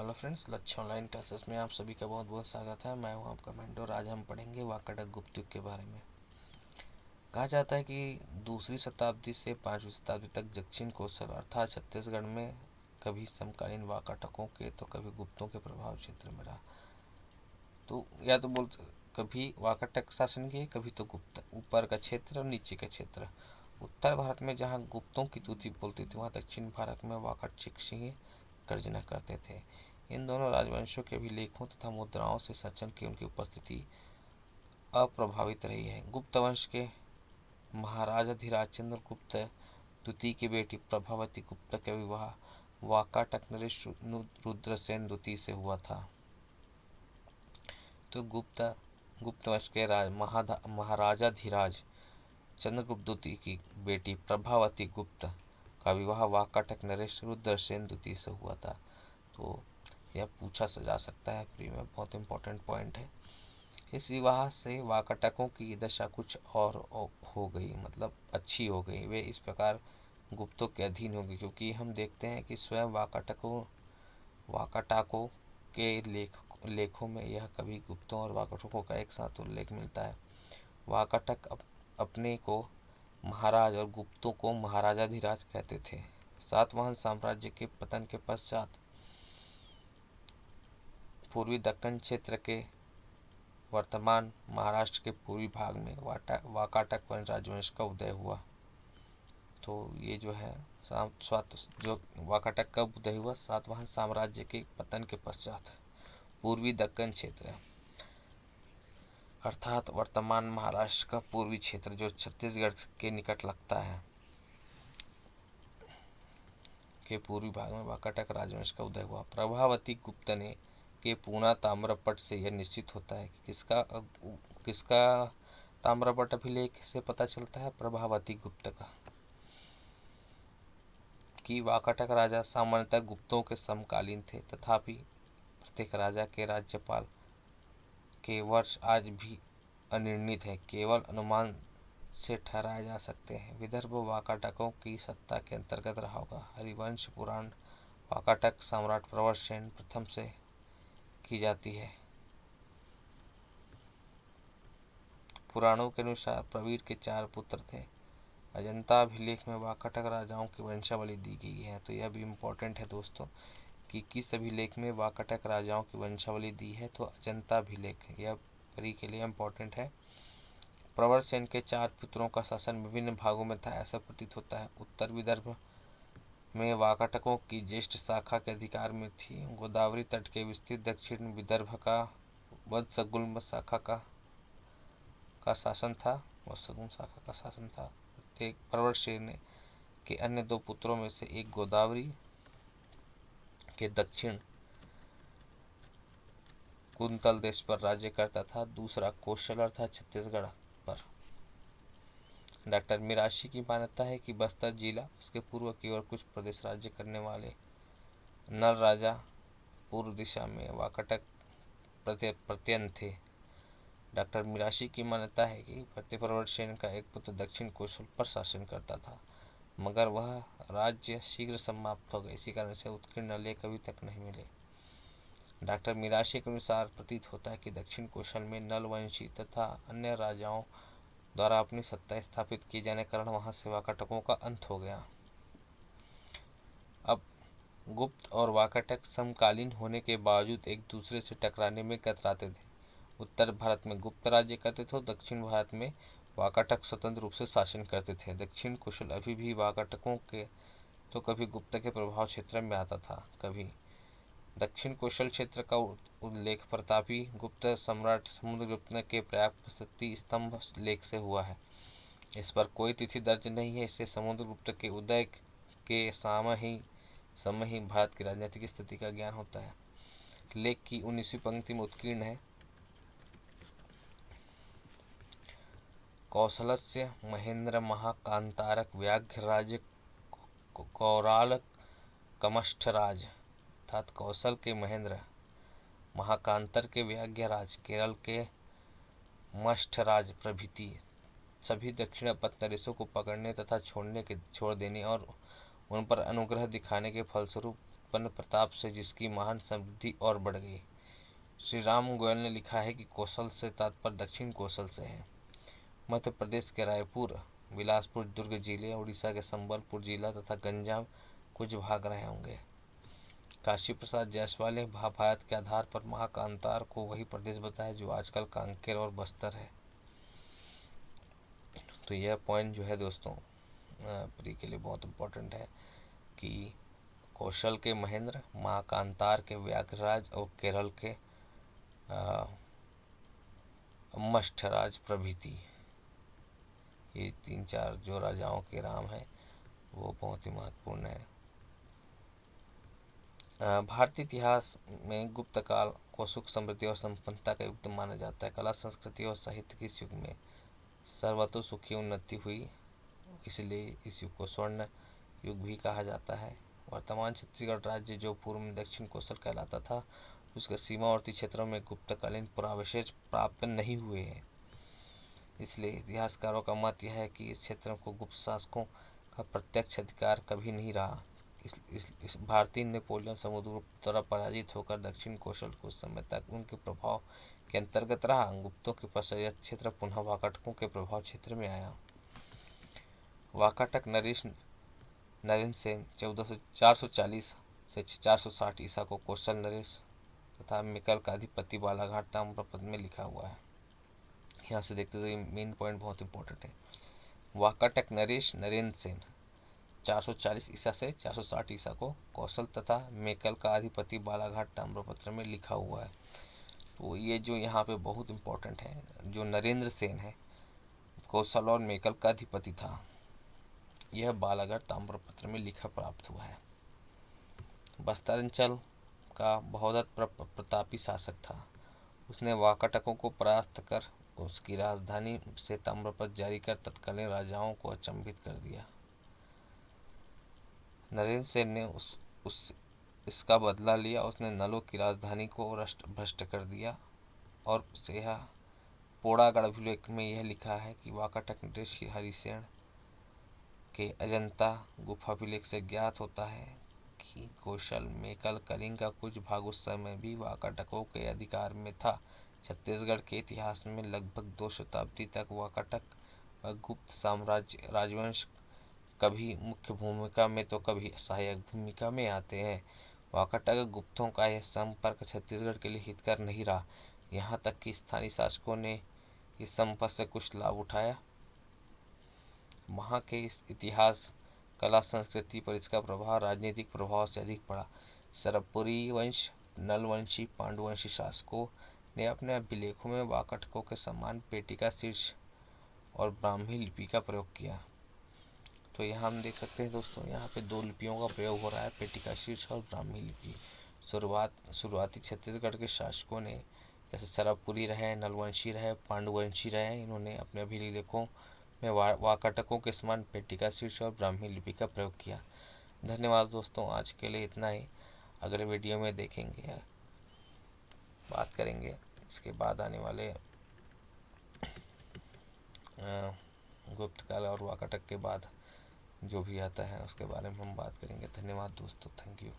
Hello friends, लक्ष्य online classes में आप सभी का बहुत बहुत स्वागत है। मैं हूं आपका मेंटर। आज हम पढ़ेंगे वाकाटक गुप्त युग के बारे में। कहा जाता है कि दूसरी शताब्दी से 5वीं शताब्दी तक दक्षिण कौशल अर्थात छत्तीसगढ़ में कभी समकालीन वाकाटकों के तो कभी गुप्तों के प्रभाव क्षेत्र में रहा। तो या तो बोल कभी वाकाटक शासन किए, कभी तो गुप्त। ऊपर का क्षेत्र और नीचे का क्षेत्र। उत्तर भारत में जहाँ गुप्तों की तूती बोलती थी, वहाँ दक्षिण भारत में वाकाटक सिंह गर्जना करते थे। इन दोनों राजवंशों के अभिलेखों तथा मुद्राओं से सचन की उनकी उपस्थिति अप्रभावित रही है। गुप्त वंश के महाराजा धीराज चंद्र गुप्त द्वितीय की बेटी प्रभावती गुप्त का विवाह वाकाटक नरेश रुद्रसेन द्वितीय से हुआ था। तो गुप्त वंश के महाराजा धीराज चंद्रगुप्त द्वितीय की बेटी प्रभावती गुप्त का विवाह वाकाटक नरेश रुद्रसेन द्वितीय से हुआ था। तो यह पूछा जा सकता है प्री में, बहुत इंपॉर्टेंट पॉइंट है। इस विवाह से वाकाटकों की दशा कुछ और हो गई, मतलब अच्छी हो गई। वे इस प्रकार गुप्तों के अधीन हो गए, क्योंकि हम देखते हैं कि स्वयं वाकाटकों के लेखों में यह कभी गुप्तों और वाकाटकों का एक साथ उल्लेख मिलता है। वाकाटक अपने को महाराज और गुप्तों को महाराजाधिराज कहते थे। सातवाहन साम्राज्य के पतन के पश्चात पूर्वी दक्कन क्षेत्र के वर्तमान महाराष्ट्र के पूर्वी भाग में वाकाटक वंश राजवंश का उदय हुआ। तो ये जो है जो वाकाटक कब उदय हुआ? सातवाहन साम्राज्य के पतन के पश्चात पूर्वी दक्कन क्षेत्र अर्थात वर्तमान महाराष्ट्र का पूर्वी क्षेत्र जो छत्तीसगढ़ के निकट लगता है, के पूर्वी भाग में वाकाटक राजवंश का उदय हुआ। प्रभावती गुप्त ने के पूना ताम्रपट से यह निश्चित होता है कि किसका ताम्रपट अभिलेख से पता चलता है? प्रभावती गुप्त का। कि वाकाटक राजा सामान्यतः गुप्तों के समकालीन थे, तथापि प्रत्येक राजा के राज्यपाल के वर्ष आज भी अनिर्णित है, केवल अनुमान से ठहराए जा सकते हैं। विदर्भ वाकाटकों की सत्ता के अंतर्गत रहा होगा। हरिवंश पुराण वाकाटक सम्राट प्रवरसेन प्रथम से की जाती है। पुराणों के अनुसार प्रवीर के 4 पुत्र थे। अजंता अभिलेख में वाकाटक राजाओं की वंशावली दी गई है। तो यह भी इम्पोर्टेंट है दोस्तों कि किस अभिलेख में वाकाटक राजाओं की वंशावली दी है। तो अजंता अभिलेख, यह परी के लिए इम्पोर्टेंट है। प्रवरसेन के 4 पुत्रों का शासन विभिन्न भागों में था, ऐसा प्रतीत होता है। उत्तर विदर्भ में वाकाटकों की ज्येष्ठ शाखा के अधिकार में थी। गोदावरी तट के विस्तृत दक्षिण विदर्भ का वत्सगुल्म शाखा का शासन था। प्रवरसेन के अन्य 2 पुत्रों में से एक गोदावरी के दक्षिण कुंतल देश पर राज्य करता था, दूसरा कौशल अर्थात छत्तीसगढ़ पर। डॉक्टर मिराशी की मान्यता है कि बस्तर जिला उसके पूर्व की ओर कुछ प्रदेश राज्य करने वाले नल राजा पूर्व दिशा में वाकाटक प्रत्यन थे। डॉक्टर मिराशी की मान्यता है कि प्रवरसेन का एक पुत्र दक्षिण कौशल पर शासन करता था, मगर वह राज्य शीघ्र समाप्त हो गया। इसी कारण से उत्कीर्ण लेख अभी तक नहीं मिले। डॉक्टर मिराशी के अनुसार प्रतीत होता है कि दक्षिण कौशल में नलवंशी तथा अन्य राजाओं द्वारा अपनी सत्ता स्थापित किए जाने के कारण वहां से वाकाटकों का अंत हो गया। अब गुप्त और वाकाटक समकालीन होने के बावजूद एक दूसरे से टकराने में कतराते थे। उत्तर भारत में गुप्त राज्य करते थे, दक्षिण भारत में वाकाटक स्वतंत्र रूप से शासन करते थे। दक्षिण कौशल अभी भी वाकाटकों के तो कभी गुप्त के प्रभाव क्षेत्र में आता था। कभी दक्षिण कौशल क्षेत्र का उल्लेख प्रतापी गुप्त सम्राट समुद्रगुप्त के प्रयाग प्रशस्ति स्तंभ लेख से हुआ है। इस पर कोई तिथि दर्ज नहीं है। इससे समुद्रगुप्त के उदय के समय ही भारत की राजनीतिक स्थिति का ज्ञान होता है। लेख की 19वीं पंक्ति में उत्कीर्ण है, कौशलस्य महेंद्र महाकांतारक व्याघ्रराज कौराल कमष्ठराज, अर्थात कौशल के महेंद्र, महाकांतर के व्याघ्रराज, केरल के मष्ठराज प्रभृति सभी दक्षिणापथ नरेशों को पकड़ने तथा छोड़ देने और उन पर अनुग्रह दिखाने के फलस्वरूप उत्पन्न प्रताप से जिसकी महान समृद्धि और बढ़ गई। श्री राम गोयल ने लिखा है कि कौशल से तात्पर्य दक्षिण कौशल से है। मध्य प्रदेश के रायपुर, बिलासपुर, दुर्ग जिले, उड़ीसा के संबलपुर जिला तथा गंजाम कुछ भाग रहे होंगे। काशी प्रसाद जायसवाल ने महाभारत के आधार पर महाकांतार को वही प्रदेश बताया जो आजकल कांकेर और बस्तर है। तो यह पॉइंट जो है दोस्तों प्री के लिए बहुत इम्पोर्टेंट है कि कौशल के महेंद्र, महाकांतार के व्याघ्रराज और केरल के मष्ठराज प्रभृति, ये 3-4 जो राजाओं के नाम हैं वो बहुत ही महत्वपूर्ण है। भारतीय इतिहास में गुप्त काल को सुख, समृद्धि और संपन्नता का युग माना जाता है। कला, संस्कृति और साहित्य के इस युग में सर्वतो सुखी उन्नति हुई, इसलिए इस युग को स्वर्ण युग भी कहा जाता है। वर्तमान छत्तीसगढ़ राज्य जो पूर्व में दक्षिण कौशल कहलाता था, उसके सीमावर्ती क्षेत्रों में गुप्तकालीन पुरावशेष प्राप्त नहीं हुए हैं। इसलिए इतिहासकारों का मत यह है कि इस क्षेत्र को गुप्त शासकों का प्रत्यक्ष अधिकार कभी नहीं रहा। इस भारतीय नेपोलियन समुद्रगुप्त द्वारा पराजित होकर दक्षिण कौशल कुछ समय तक उनके प्रभाव के अंतर्गत रहा। गुप्तों के पश्चात यह क्षेत्र पुनः वाकाटकों के प्रभाव क्षेत्र में आया। वाकाटक नरेश नरेंद्र सेन 440 से 460 ईसा को कौशल नरेश तथा मिकल का अधिपति बालाघाट ताम्रपद में लिखा हुआ है। यहाँ से देखते तो ये मेन पॉइंट बहुत इंपॉर्टेंट है। वाकाटक नरेश नरेंद्र सेन 440 ईसा से 460 ईसा को कौशल तथा मेकल का अधिपति बालाघाट ताम्रपत्र में लिखा हुआ है। तो ये जो यहाँ पे बहुत इम्पोर्टेंट है, जो नरेंद्र सेन है कौशल और मेकल का अधिपति था, यह बालाघाट ताम्रपत्र में लिखा प्राप्त हुआ है। बस्तर अंचल का बहुत प्रतापी शासक था। उसने वाकाटकों को परास्त कर उसकी राजधानी से ताम्रपत्र जारी कर तत्कालीन राजाओं को अचंभित कर दिया। नरेंद्र सेन ने इसका बदला लिया। उसने नलों की राजधानी को भ्रष्ट कर दिया और उसे यह पोड़ागढ़ अभिलेख में यह लिखा है कि वाकाटक नरेश हरिसेन के अजंता गुफा अभिलेख से ज्ञात होता है कि कौशल, मेकल, कलिंग का कुछ भाग उस समय भी वाकाटकों के अधिकार में था। छत्तीसगढ़ के इतिहास में लगभग 2 शताब्दी तक वाकाटक गुप्त साम्राज्य राजवंश कभी मुख्य भूमिका में तो कभी सहायक भूमिका में आते हैं। वाकाटक गुप्तों का यह संपर्क छत्तीसगढ़ के लिए हितकर नहीं रहा। यहाँ तक कि स्थानीय शासकों ने इस संपर्क से कुछ लाभ उठाया। वहाँ के इस इतिहास, कला, संस्कृति पर इसका प्रभाव राजनीतिक प्रभाव से अधिक पड़ा। सरबपुरी वंश, नलवंशी, पांडुवंशी शासकों ने अपने अभिलेखों में वाकाटकों के समान पेटिका शीर्ष और ब्राह्मी लिपि का प्रयोग किया। तो यहाँ हम देख सकते हैं दोस्तों, यहाँ पे 2 लिपियों का प्रयोग हो रहा है, पेटिका शीर्ष और ब्राह्मी लिपि। शुरुआती छत्तीसगढ़ के शासकों ने, जैसे सरबपुरी रहे, नलवंशी रहे, पांडुवंशी रहे, इन्होंने अपने अभिलेखों में वाकाटकों के समान पेटिका शीर्ष और ब्राह्मी लिपि का प्रयोग किया। धन्यवाद दोस्तों, आज के लिए इतना ही। अगले वीडियो में देखेंगे, बात करेंगे इसके बाद आने वाले गुप्त काल और वाकाटक के बाद जो भी आता है उसके बारे में हम बात करेंगे। धन्यवाद दोस्तों, थैंक यू।